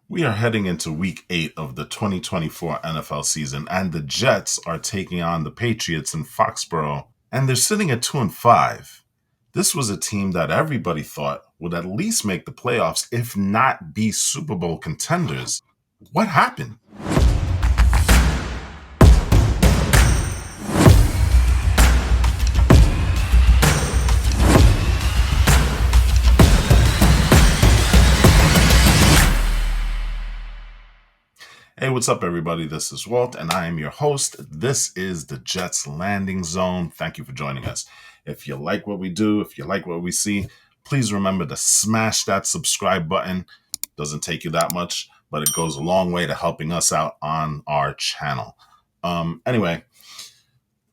We are heading into week 8 of the 2024 NFL season, and the Jets are taking on the Patriots in Foxboro, and they're sitting at 2-5. This was a team that everybody thought would at least make the playoffs, if not be Super Bowl contenders. What happened? Hey, what's up, everybody? This is Walt, and I am your host. This is the Jets Landing Zone. Thank you for joining us. If you like what we do, if you like what we see, please remember to smash that subscribe button. Doesn't take you that much, but it goes a long way to helping us out on our channel. Anyway,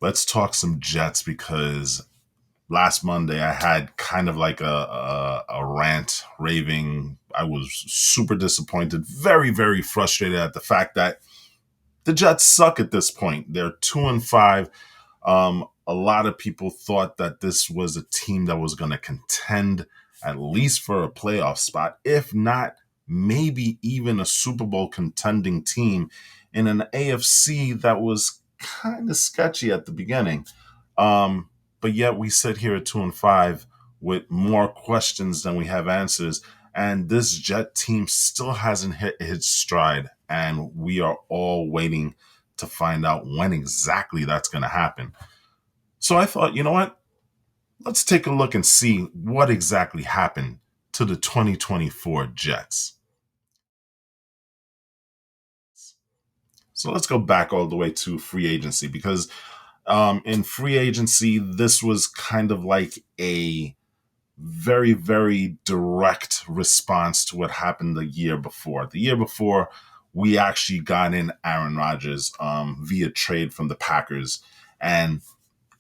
let's talk some Jets because last Monday I had kind of like a rant raving. I was super disappointed, very, very frustrated at the fact that the Jets suck at this point. They're 2-5. A lot of people thought that this was a team that was going to contend at least for a playoff spot, if not maybe even a Super Bowl contending team in an AFC that was kind of sketchy at the beginning. But yet we sit here at 2-5 with more questions than we have answers. And this Jet team still hasn't hit its stride. And we are all waiting to find out when exactly that's going to happen. So I thought, you know what? Let's take a look and see what exactly happened to the 2024 Jets. So let's go back all the way to free agency because in free agency, this was kind of like a very, very direct response to what happened the year before. The year before, we actually got in Aaron Rodgers via trade from the Packers. And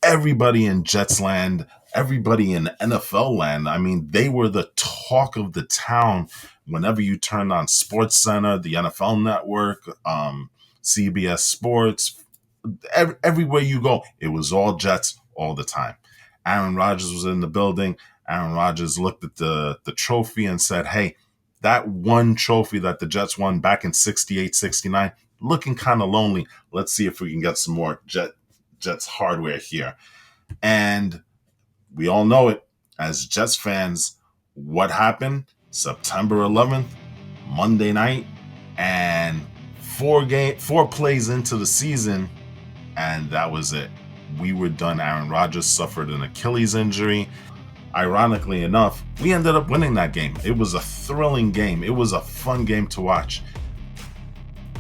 everybody in Jets land, everybody in NFL land, I mean, they were the talk of the town whenever you turned on Sports Center, the NFL Network, CBS Sports, everywhere you go, it was all Jets all the time. Aaron Rodgers was in the building. Aaron Rodgers looked at the trophy and said, hey, that one trophy that the Jets won back in 68, 69, looking kind of lonely. Let's see if we can get some more Jets hardware here. And we all know it as Jets fans. What happened? September 11th, Monday night, and four plays into the season, and that was it. We were done. Aaron Rodgers suffered an Achilles injury. Ironically enough, we ended up winning that game. It was a thrilling game. It was a fun game to watch.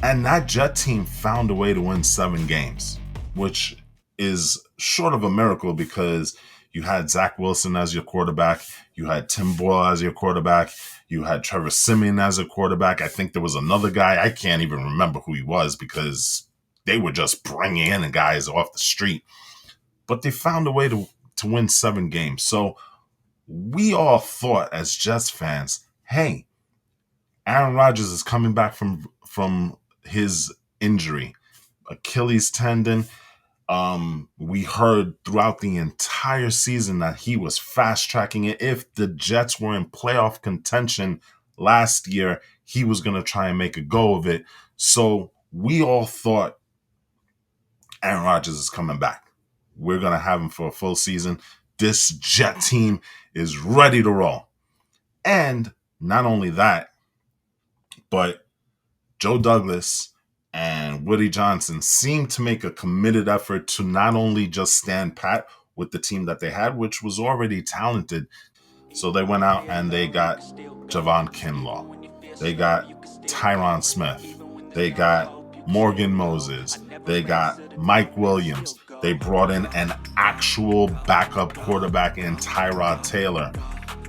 And that Jet team found a way to win 7 games, which is short of a miracle because you had Zach Wilson as your quarterback. You had Tim Boyle as your quarterback. You had Trevor Siemian as a quarterback. I think there was another guy. I can't even remember who he was because they were just bringing in guys off the street. But they found a way to win 7 games. So we all thought as Jets fans, hey, Aaron Rodgers is coming back from his injury, Achilles tendon. We heard throughout the entire season that he was fast tracking it. If the Jets were in playoff contention last year, he was going to try and make a go of it. So we all thought Aaron Rodgers is coming back. We're going to have him for a full season. This Jet team is ready to roll. And not only that, but Joe Douglas and Woody Johnson seemed to make a committed effort to not only just stand pat with the team that they had, which was already talented. So they went out and they got Javon Kinlaw. They got Tyron Smith. They got Morgan Moses. They got Mike Williams. They brought in an actual backup quarterback in Tyrod Taylor.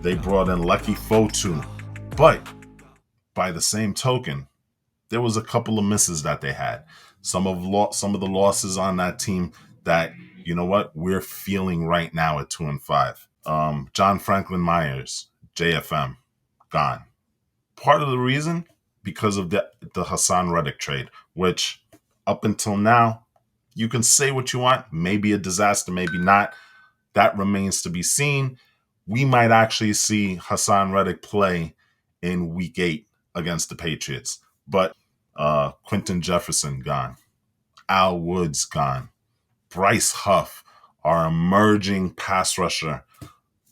They brought in Lucky Fotu. But by the same token, there was a couple of misses that they had. Some of the losses on that team that, you know what, we're feeling right now at 2-5. John Franklin Myers, JFM, gone. Part of the reason, because of the Hassan Reddick trade, which up until now, you can say what you want. Maybe a disaster, maybe not. That remains to be seen. We might actually see Hassan Reddick play in week 8 against the Patriots. But Quentin Jefferson gone. Al Woods gone. Bryce Huff, our emerging pass rusher,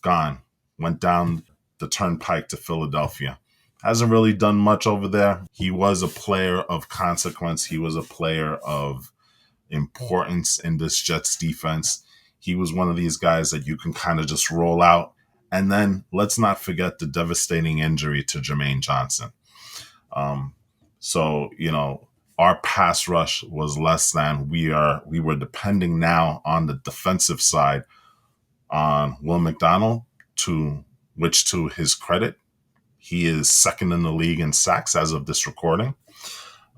gone. Went down the turnpike to Philadelphia. Hasn't really done much over there. He was a player of consequence. He was a player of importance in this Jets defense. He was one of these guys that you can kind of just roll out. And then let's not forget the devastating injury to Jermaine Johnson. Um, so, our pass rush was less than. We were depending now on the defensive side on Will McDonald, to which, to his credit, he is second in the league in sacks as of this recording.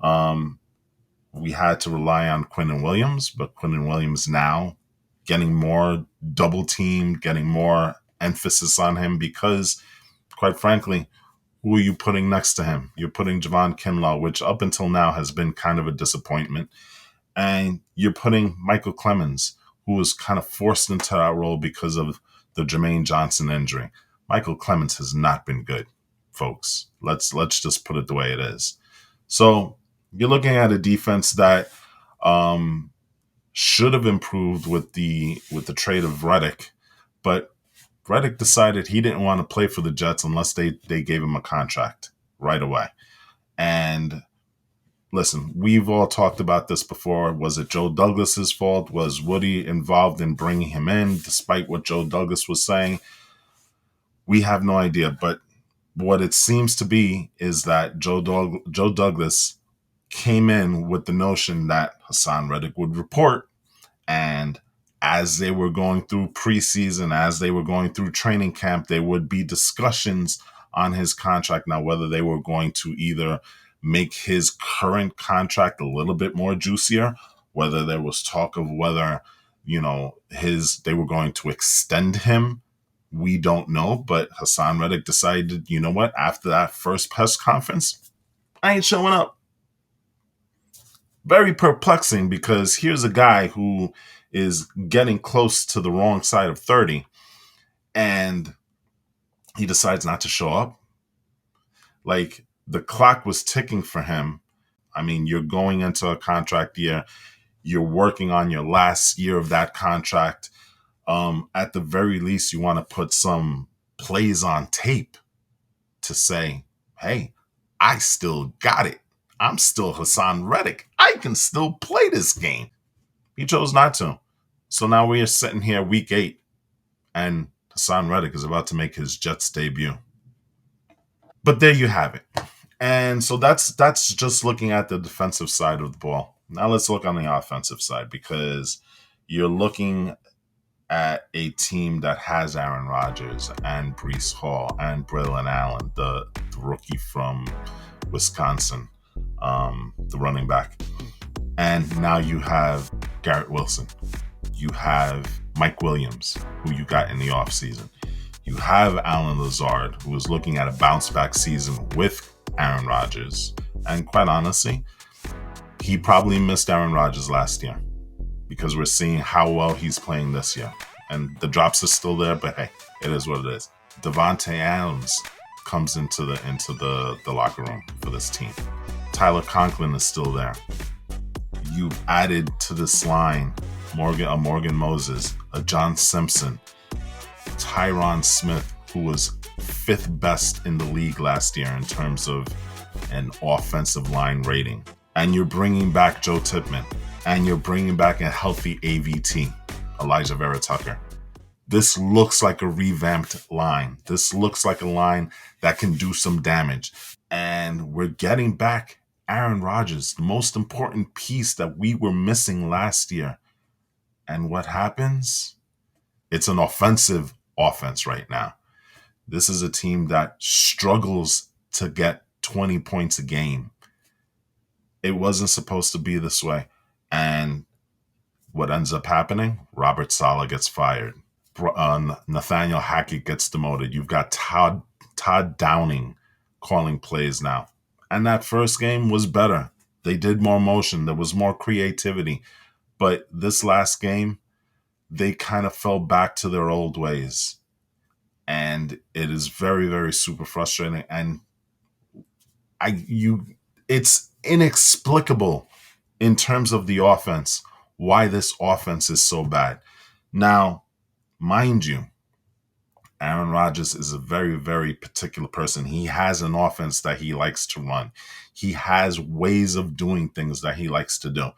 We had to rely on Quinnen Williams, but Quinnen Williams now getting more double teamed, getting more emphasis on him because, quite frankly, who are you putting next to him? You're putting Javon Kinlaw, which up until now has been kind of a disappointment. And you're putting Michael Clemens, who was kind of forced into that role because of the Jermaine Johnson injury. Michael Clemens has not been good, folks. Let's just put it the way it is. So you're looking at a defense that should have improved with the trade of Reddick, but Reddick decided he didn't want to play for the Jets unless they gave him a contract right away. And listen, we've all talked about this before. Was it Joe Douglas's fault? Was Woody involved in bringing him in, despite what Joe Douglas was saying? We have no idea. But what it seems to be is that Joe Douglas came in with the notion that Hassan Reddick would report. And as they were going through preseason, as they were going through training camp, there would be discussions on his contract. Now, whether they were going to either make his current contract a little bit more juicier, whether there was talk of whether, they were going to extend him, we don't know. But Hassan Reddick decided, you know what, after that first press conference, I ain't showing up. Very perplexing, because here's a guy who is getting close to the wrong side of 30 and he decides not to show up. Like, the clock was ticking for him. I mean, you're going into a contract year. You're working on your last year of that contract. At the very least, you want to put some plays on tape to say, hey, I still got it. I'm still Hassan Reddick. I can still play this game. He chose not to. So now we are sitting here week 8, and Hassan Reddick is about to make his Jets debut. But there you have it. And so that's just looking at the defensive side of the ball. Now let's look on the offensive side, because you're looking at a team that has Aaron Rodgers and Breece Hall and Braylon Allen, the rookie from Wisconsin, the running back. And now you have Garrett Wilson. You have Mike Williams, who you got in the offseason. You have Alan Lazard, who is looking at a bounce-back season with Aaron Rodgers. And quite honestly, he probably missed Aaron Rodgers last year, because we're seeing how well he's playing this year. And the drops are still there, but hey, it is what it is. Devontae Adams comes into the locker room for this team. Tyler Conklin is still there. You've added to this line Morgan Moses, a John Simpson, Tyron Smith, who was 5th best in the league last year in terms of an offensive line rating. And you're bringing back Joe Tippmann. And you're bringing back a healthy AVT, Elijah Vera Tucker. This looks like a revamped line. This looks like a line that can do some damage. And we're getting back Aaron Rodgers, the most important piece that we were missing last year. And what happens? It's an offensive offense right now. This is a team that struggles to get 20 points a game. It wasn't supposed to be this way. And what ends up happening? Robert Saleh gets fired. Nathaniel Hackett gets demoted. You've got Todd Downing calling plays now. And that first game was better. They did more motion. There was more creativity. But this last game, they kind of fell back to their old ways. And it is very, very super frustrating. And It's inexplicable in terms of the offense why this offense is so bad. Now, mind you, Aaron Rodgers is a very, very particular person. He has an offense that he likes to run. He has ways of doing things that he likes to do.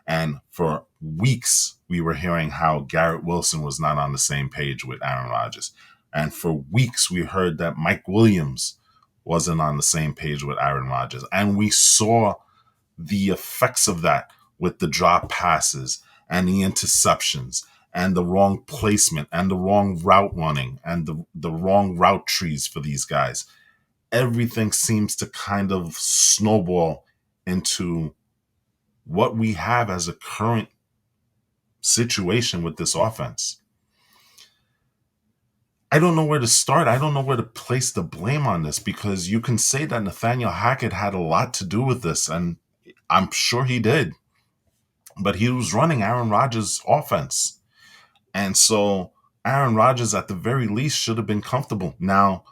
And for weeks, we were hearing how Garrett Wilson was not on the same page with Aaron Rodgers. And for weeks, we heard that Mike Williams wasn't on the same page with Aaron Rodgers. And we saw the effects of that with the drop passes and the interceptions and the wrong placement and the wrong route running and the wrong route trees for these guys. Everything seems to kind of snowball into what we have as a current situation with this offense. I don't know where to start. I don't know where to place the blame on this, because you can say that Nathaniel Hackett had a lot to do with this, and I'm sure he did. But he was running Aaron Rodgers' offense. And so Aaron Rodgers, at the very least, should have been comfortable. Now,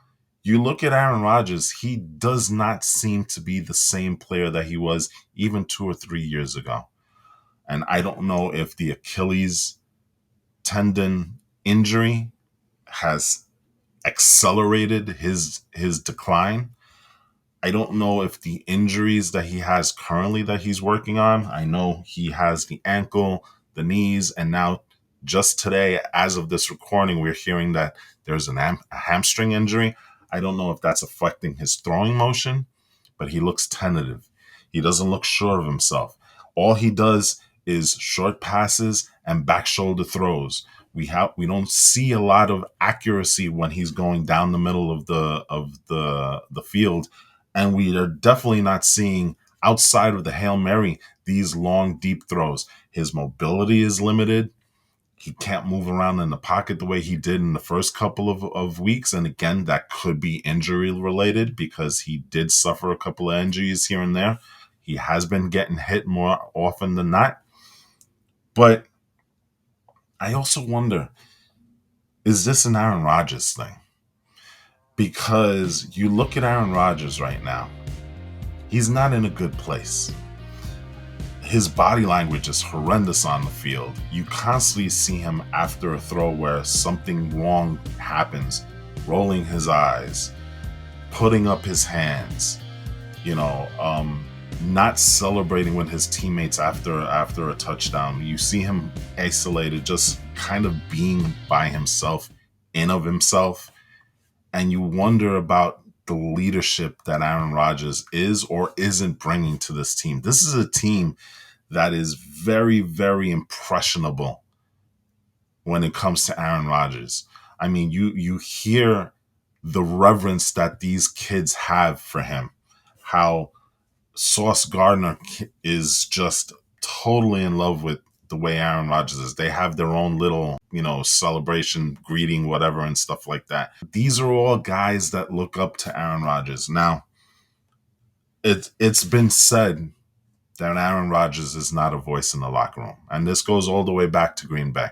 you look at Aaron Rodgers, he does not seem to be the same player that he was even 2 or 3 years ago. And I don't know if the Achilles tendon injury has accelerated his decline. I don't know if the injuries that he has currently that he's working on, I know he has the ankle, the knees, and now just today, as of this recording, we're hearing that there's a hamstring injury. I don't know if that's affecting his throwing motion, but he looks tentative. He doesn't look sure of himself. All he does is short passes and back shoulder throws. We don't see a lot of accuracy when he's going down the middle of the field, and we are definitely not seeing, outside of the Hail Mary, these long deep throws. His mobility is limited. He can't move around in the pocket the way he did in the first couple of weeks. And again, that could be injury related, because he did suffer a couple of injuries here and there. He has been getting hit more often than not. But I also wonder, is this an Aaron Rodgers thing? Because you look at Aaron Rodgers right now, he's not in a good place. His body language is horrendous on the field. You constantly see him after a throw where something wrong happens, rolling his eyes, putting up his hands, not celebrating with his teammates after a touchdown. You see him isolated, just kind of being by himself, in of himself. And you wonder about the leadership that Aaron Rodgers is or isn't bringing to this team. This is a team that is very, very impressionable when it comes to Aaron Rodgers. I mean, you hear the reverence that these kids have for him, how Sauce Gardner is just totally in love with the way Aaron Rodgers is. They have their own little, celebration, greeting, whatever, and stuff like that. These are all guys that look up to Aaron Rodgers. Now, it's been said that Aaron Rodgers is not a voice in the locker room. And this goes all the way back to Green Bay.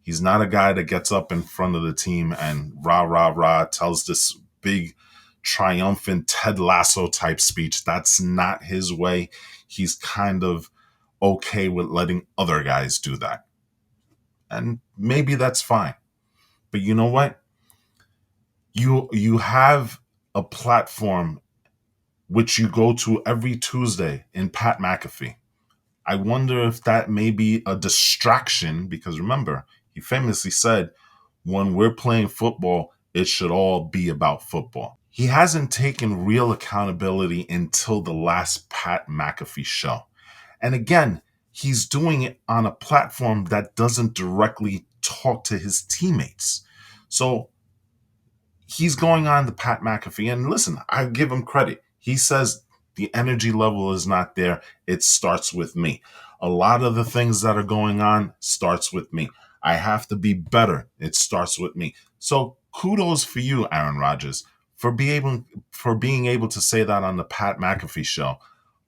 He's not a guy that gets up in front of the team and rah, rah, rah, tells this big, triumphant Ted Lasso type speech. That's not his way. He's kind of okay with letting other guys do that. And maybe that's fine. But you know what? You have a platform which you go to every Tuesday in Pat McAfee. I wonder if that may be a distraction, because remember, he famously said, when we're playing football, it should all be about football. He hasn't taken real accountability until the last Pat McAfee show. And again, he's doing it on a platform that doesn't directly talk to his teammates. So he's going on the Pat McAfee, and listen, I give him credit. He says the energy level is not there. It starts with me. A lot of the things that are going on starts with me. I have to be better. It starts with me. So kudos for you, Aaron Rodgers, for being able to say that on the Pat McAfee show.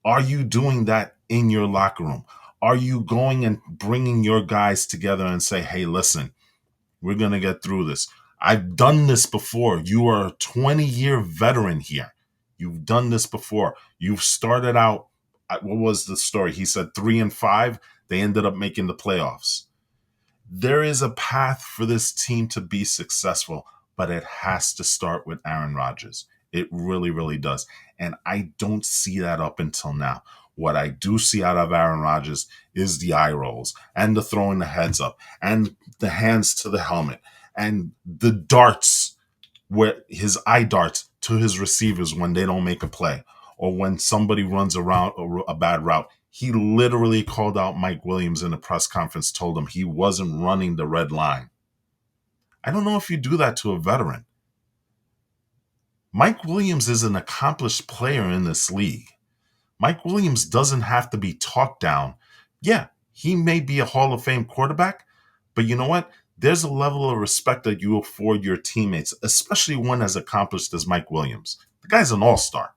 Are you doing that in your locker room? Are you going and bringing your guys together and say, hey, listen, we're going to get through this. I've done this before. You are a 20-year veteran here. You've done this before. You've started out, what was the story? He said 3-5. They ended up making the playoffs. There is a path for this team to be successful, but it has to start with Aaron Rodgers. It really, really does. And I don't see that up until now. What I do see out of Aaron Rodgers is the eye rolls and the throwing the heads up and the hands to the helmet and the darts, where his eye darts to his receivers when they don't make a play or when somebody runs around a bad route. He literally called out Mike Williams in a press conference, told him he wasn't running the red line. I don't know if you do that to a veteran. Mike Williams is an accomplished player in this league. Mike Williams doesn't have to be talked down. Yeah, he may be a Hall of Fame quarterback, but you know what? There's a level of respect that you afford your teammates, especially one as accomplished as Mike Williams. The guy's an all-star.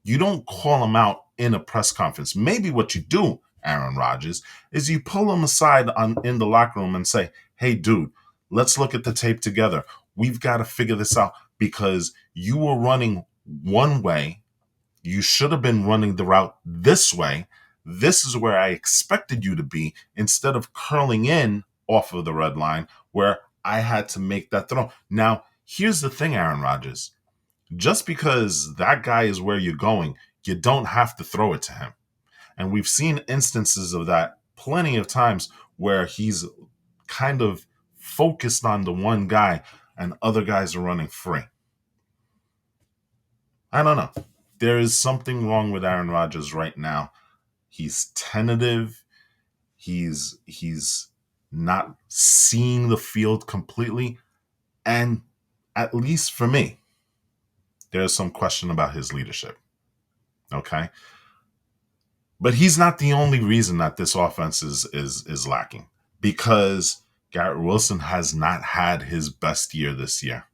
You don't call him out in a press conference. Maybe what you do, Aaron Rodgers, is you pull him aside in the locker room and say, hey, dude, let's look at the tape together. We've got to figure this out because you were running one way. You should have been running the route this way. This is where I expected you to be instead of curling in off of the red line where I had to make that throw. Now, here's the thing, Aaron Rodgers. Just because that guy is where you're going, you don't have to throw it to him. And we've seen instances of that plenty of times where he's kind of focused on the one guy and other guys are running free. I don't know. There is something wrong with Aaron Rodgers right now. He's tentative. He's not seeing the field completely. And at least for me, there's some question about his leadership. Okay? But he's not the only reason that this offense is lacking, because Garrett Wilson has not had his best year this year.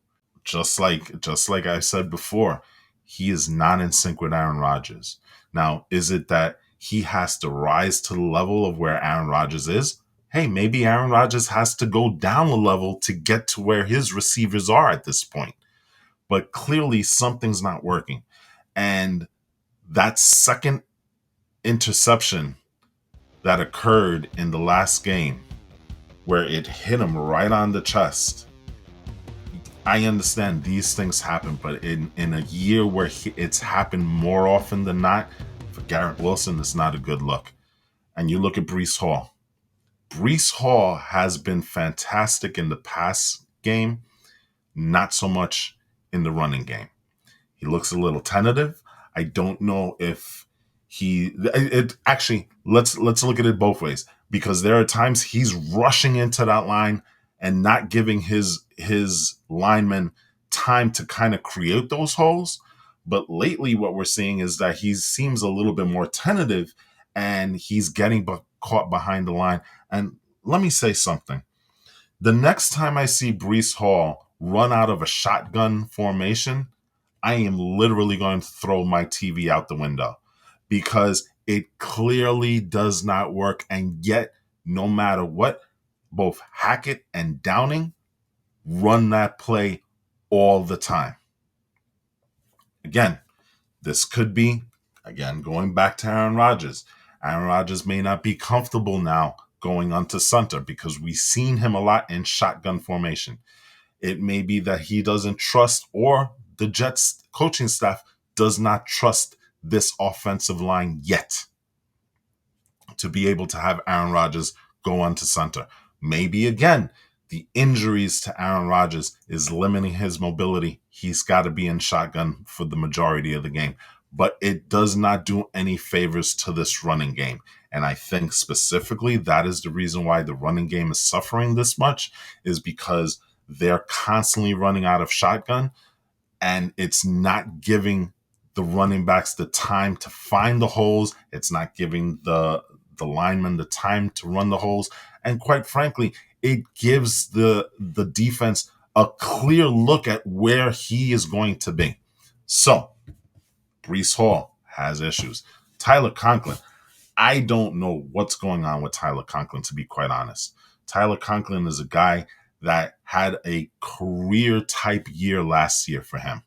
Just like I said before, he is not in sync with Aaron Rodgers. Now, is it that he has to rise to the level of where Aaron Rodgers is? Hey, maybe Aaron Rodgers has to go down a level to get to where his receivers are at this point. But clearly something's not working. And that second interception that occurred in the last game where it hit him right on the chest, I understand these things happen, but in a year where it's happened more often than not, for Garrett Wilson, it's not a good look. And you look at Breece Hall. Breece Hall has been fantastic in the pass game, not so much in the running game. He looks a little tentative. I don't know if let's look at it both ways, because there are times he's rushing into that line and not giving his linemen time to kind of create those holes. But lately what we're seeing is that he seems a little bit more tentative and he's getting caught behind the line. And let me say something. The next time I see Breece Hall run out of a shotgun formation, I am literally going to throw my TV out the window, because it clearly does not work. And yet, no matter what, both Hackett and Downing run that play all the time. Again, this could be, going back to Aaron Rodgers. Aaron Rodgers may not be comfortable now going onto center because we've seen him a lot in shotgun formation. It may be that he doesn't trust, or the Jets coaching staff does not trust this offensive line yet to be able to have Aaron Rodgers go onto center. Maybe, again, the injuries to Aaron Rodgers is limiting his mobility. He's got to be in shotgun for the majority of the game. But it does not do any favors to this running game. And I think specifically that is the reason why the running game is suffering this much, is because they're constantly running out of shotgun, and it's not giving the running backs the time to find the holes. It's not giving the linemen the time to run the holes. And quite frankly, it gives the defense a clear look at where he is going to be. So, Breece Hall has issues. Tyler Conklin, I don't know what's going on with Tyler Conklin, to be quite honest. Tyler Conklin is a guy that had a career-type year last year for him.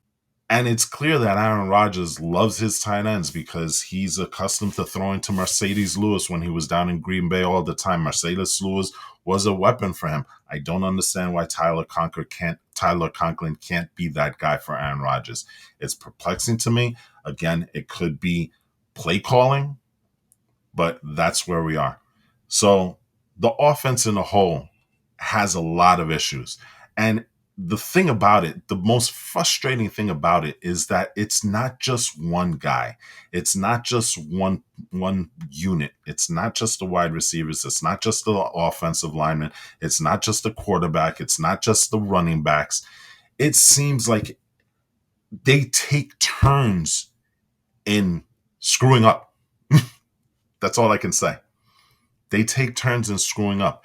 And it's clear that Aaron Rodgers loves his tight ends because he's accustomed to throwing to Mercedes Lewis when he was down in Green Bay all the time. Mercedes Lewis was a weapon for him. I don't understand why Tyler Conklin can't be that guy for Aaron Rodgers. It's perplexing to me. Again, it could be play calling, but that's where we are. So the offense in a whole has a lot of issues. And the thing about it, the most frustrating thing about it is that it's not just one guy. It's not just one unit. It's not just the wide receivers. It's not just the offensive linemen. It's not just the quarterback. It's not just the running backs. It seems like they take turns in screwing up. That's all I can say. They take turns in screwing up.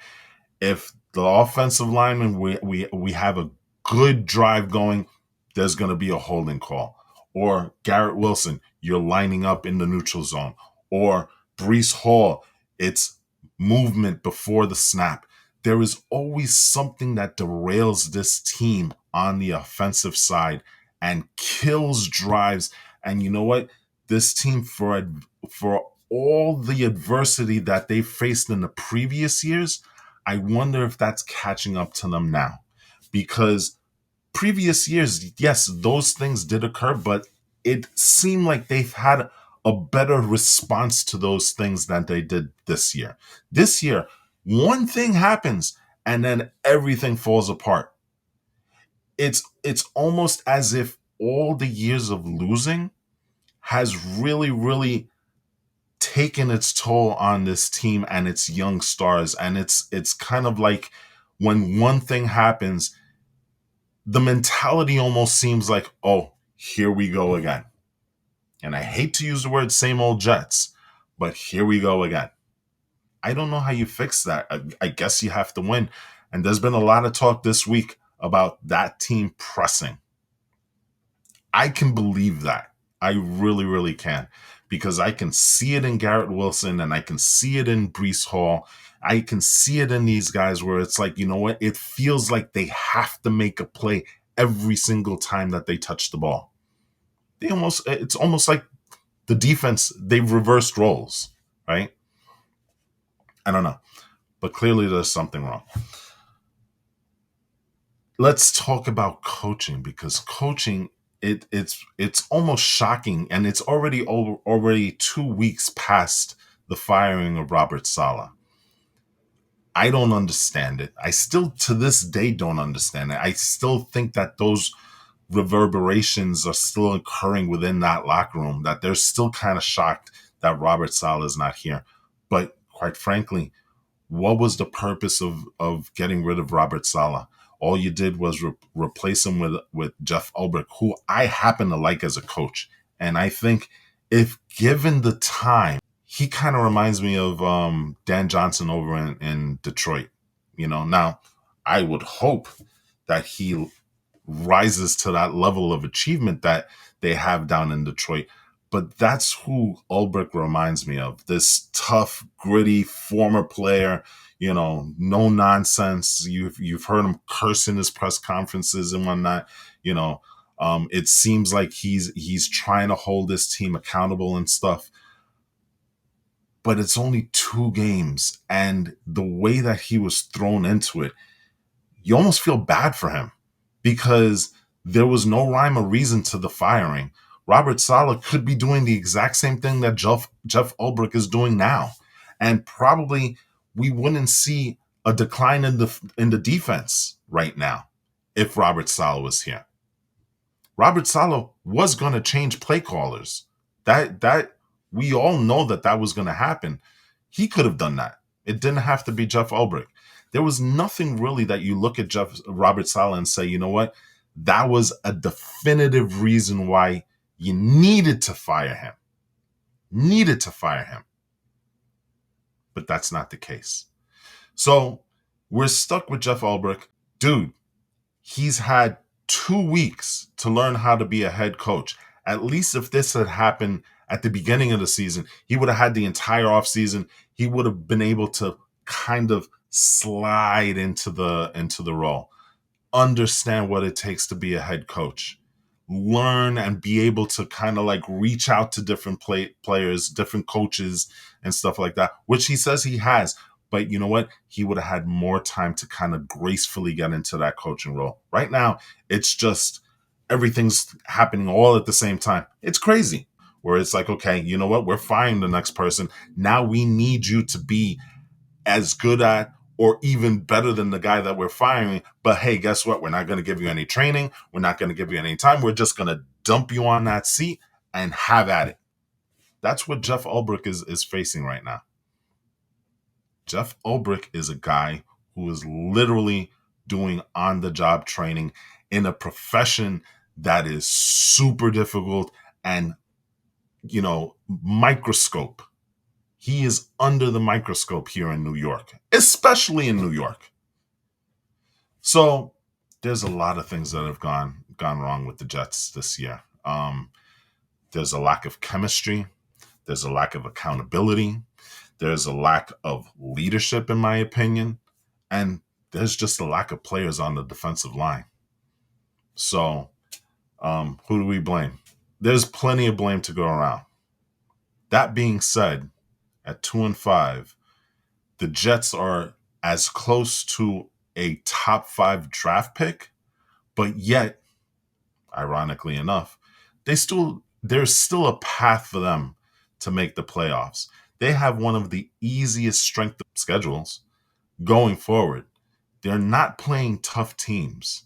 If the offensive lineman, we have a good drive going, there's going to be a holding call. Or Garrett Wilson, you're lining up in the neutral zone. Or Breece Hall, it's movement before the snap. There is always something that derails this team on the offensive side and kills drives. And you know what? This team, for all the adversity that they faced in the previous years, I wonder if that's catching up to them now. Because previous years, yes, those things did occur, but it seemed like they've had a better response to those things than they did this year. This year, one thing happens and then everything falls apart. It's almost as if all the years of losing has really, really taken its toll on this team and its young stars. And it's kind of like when one thing happens, the mentality almost seems like, oh, here we go again. And I hate to use the word same old Jets, but here we go again. I don't know how you fix that. I guess you have to win. And there's been a lot of talk this week about that team pressing. I can believe that. I really, really can. Because I can see it in Garrett Wilson and I can see it in Breece Hall. I can see it in these guys where it's like, you know what? It feels like they have to make a play every single time that they touch the ball. It's almost like the defense, they've reversed roles, right? I don't know. But clearly there's something wrong. Let's talk about coaching, because coaching, it's almost shocking, and it's already 2 weeks past the firing of Robert Saleh. I don't understand it. I still to this day don't understand it. I still think that those reverberations are still occurring within that locker room, that they're still kind of shocked that Robert Saleh is not here. But quite frankly, what was the purpose of getting rid of Robert Saleh? All you did was replace him with Jeff Ulbrich, who I happen to like as a coach. And I think if given the time, he kind of reminds me of Dan Johnson over in Detroit. Now I would hope that he rises to that level of achievement that they have down in Detroit. But that's who Ulbrich reminds me of. This tough, gritty former player, no nonsense. You've heard him curse in his press conferences and whatnot. It seems like he's trying to hold this team accountable and stuff. But it's only 2 games, and the way that he was thrown into it, you almost feel bad for him because there was no rhyme or reason to the firing. Robert Saleh could be doing the exact same thing that Jeff Ulbrich is doing now. And probably we wouldn't see a decline in the defense right now if Robert Saleh was here. Robert Saleh was going to change play callers. That we all know that was going to happen. He could have done that. It didn't have to be Jeff Ulbrich. There was nothing really that you look at Robert Saleh and say, you know what? That was a definitive reason why you needed to fire him. Needed to fire him. But that's not the case. So we're stuck with Jeff Ulbrich. Dude, he's had 2 weeks to learn how to be a head coach. At least if this had happened at the beginning of the season, he would have had the entire offseason. He would have been able to kind of slide into the role. Understand what it takes to be a head coach. learn and be able to kind of like reach out to different players, different coaches and stuff like that, which he says he has. But you know what? He would have had more time to kind of gracefully get into that coaching role. Right now, it's just everything's happening all at the same time. It's crazy. Where it's like, okay, you know what? We're firing the next person. Now we need you to be as good at or even better than the guy that we're firing. But hey, guess what? We're not going to give you any training. We're not going to give you any time. We're just going to dump you on that seat and have at it. That's what Jeff Ulbrich is facing right now. Jeff Ulbrich is a guy who is literally doing on-the-job training in a profession that is super difficult and, microscope. He is under the microscope here in New York, especially in New York. So there's a lot of things that have gone wrong with the Jets this year. There's a lack of chemistry. There's a lack of accountability. There's a lack of leadership, in my opinion. And there's just a lack of players on the defensive line. So who do we blame? There's plenty of blame to go around. That being said, at 2-5, the Jets are as close to a top 5 draft pick, but yet, ironically enough, there's still a path for them to make the playoffs. They have one of the easiest strength of schedules going forward. They're not playing tough teams.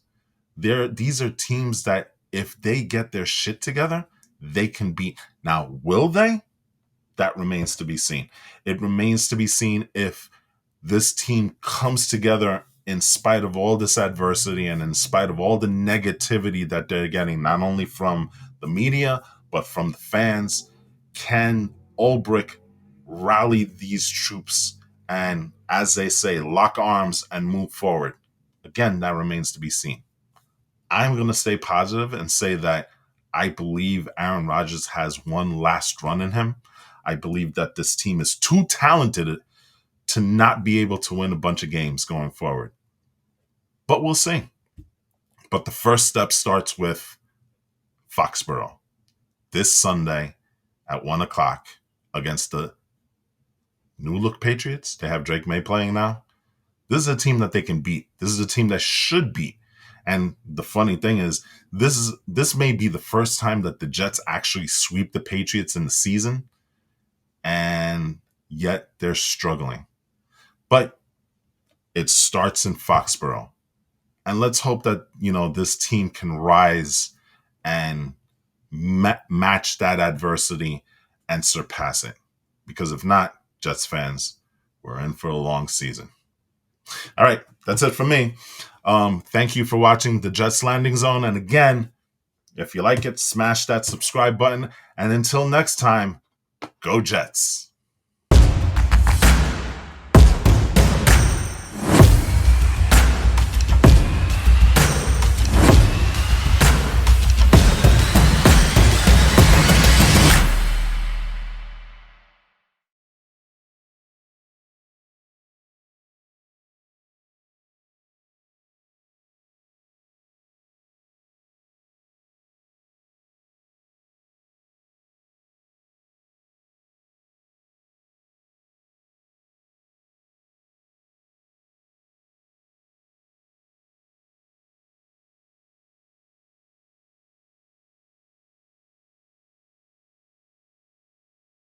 These are teams that if they get their shit together, they can beat. Now, will they? That remains to be seen. It remains to be seen if this team comes together in spite of all this adversity and in spite of all the negativity that they're getting, not only from the media, but from the fans. Can Ulbrich rally these troops and, as they say, lock arms and move forward? Again, that remains to be seen. I'm going to stay positive and say that I believe Aaron Rodgers has one last run in him. I believe that this team is too talented to not be able to win a bunch of games going forward. But we'll see. But the first step starts with Foxboro this Sunday at 1 o'clock against the new look Patriots. They have Drake Maye playing now. This is a team that they can beat. This is a team that should beat. And the funny thing is, this may be the first time that the Jets actually sweep the Patriots in the season, and yet they're struggling. But it starts in Foxboro. And let's hope that, this team can rise and match that adversity and surpass it. Because if not, Jets fans, we're in for a long season. All right, that's it for me. Thank you for watching the Jets Landing Zone. And again, if you like it, smash that subscribe button. And until next time, go Jets.